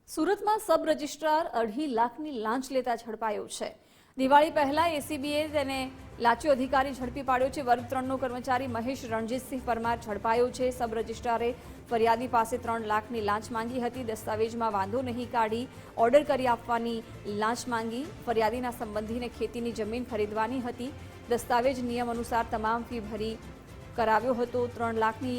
સુરતમાં sub registrar 2.5 લાખની લાંચ લેતા ઝડપાયો છે। દિવાળી પહેલા એસીબીએ તેને લાંચો અધિકારી ઝડપી પાડ્યો છે। વર્ગ 3નો કર્મચારી મહેશ રણજીતસિંહ પરમાર ઝડપાયો છે। સબ રજિસ્ટ્રારે ફરિયાદી પાસે 3 લાખની લાંચ માંગી હતી। દસ્તાવેજમાં વાંધો નહીં કાઢી ઓર્ડર કરી આપવાની લાંચ માંગી। ફરિયાદીના સંબંધીને ખેતીની જમીન ખરીદવાની હતી। દસ્તાવેજ નિયમ અનુસાર તમામ ફી ભરી કરાવ્યો હતો। 3 લાખની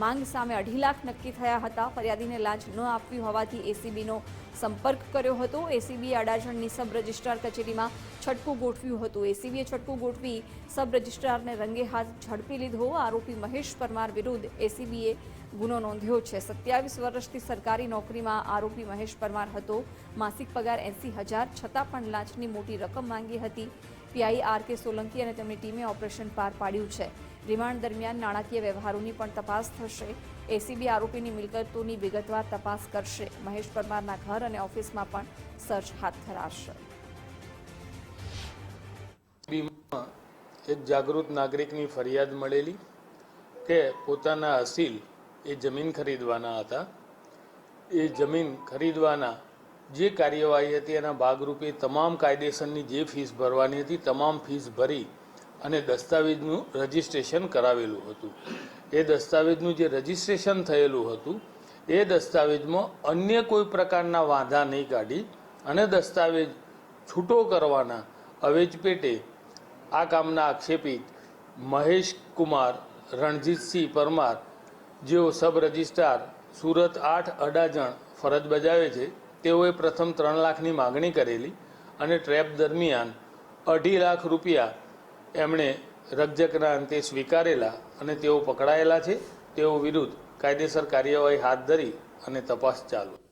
માંગ સામે 2.5 લાખ નક્કી થયા હતા। ફરિયાદીને લાંચ ન આપવી હોવાથી એસીબીનો સંપર્ક કર્યો હતો। એસીબીએ અડાજણની સબ રજિસ્ટ્રાર કચેરીમાં છટકું ગોઠવ્યું હતું। એસીબીએ છટકું ગોઠવી સબ રજિસ્ટ્રારને રંગે હાથ ઝડપી લીધો। આરોપી મહેશ પરમાર વિરુદ્ધ એસીબીએ ગુનો નોંધ્યો છે। 27 વર્ષથી સરકારી નોકરીમાં આરોપી મહેશ પરમાર હતો। માસિક પગાર 80,000 છતાં પણ લાંચની મોટી રકમ માંગી હતી। PI R.K.. સોલંકી અને તેમની ટીમે ઓપરેશન પાર પાડ્યું છે। રિમાન્ડ દરમિયાન નાણાકીય વ્યવહારોની પણ તપાસ થશે। એસીબી આરોપીની મિલકતોની વિગતવાર તપાસ કરશે। મહેશ પરમારના ઘર અને ઓફિસમાં પણ સર્ચ હાથ ધરાશે। એક જાગૃત નાગરિકની ફરિયાદ મળેલી કે પોતાના અસીલ એ જમીન ખરીદવાના હતા। એ જમીન ખરીદવાના જે કાર્યવાહી હતી એના ભાગરૂપે તમામ કાયદેસરની જે ફીસ ભરવાની હતી તમામ ફીસ ભરી અને દસ્તાવેજનું રજિસ્ટ્રેશન કરાવેલું હતું। એ દસ્તાવેજનું જે રજિસ્ટ્રેશન થયેલું હતું એ દસ્તાવેજમાં અન્ય કોઈ પ્રકારના વાંધા નહીં કાઢી અને દસ્તાવેજ છૂટો કરવાના અવેજ પેટે આ કામના આક્ષેપિત મહેશ કુમાર રણજીતસિંહ પરમાર જેઓ સબ રજિસ્ટ્રાર સુરત 8 અડાજણ ફરજ બજાવે છે તેઓએ પ્રથમ 3 લાખની માગણી કરેલી અને ટ્રેપ દરમિયાન 2.5 લાખ રૂપિયા એમણે રકઝકના અંતે સ્વીકારેલા અને તેઓ પકડાયેલા છે। તેઓ વિરુદ્ધ કાયદેસર કાર્યવાહી હાથ ધરી અને તપાસ ચાલુ।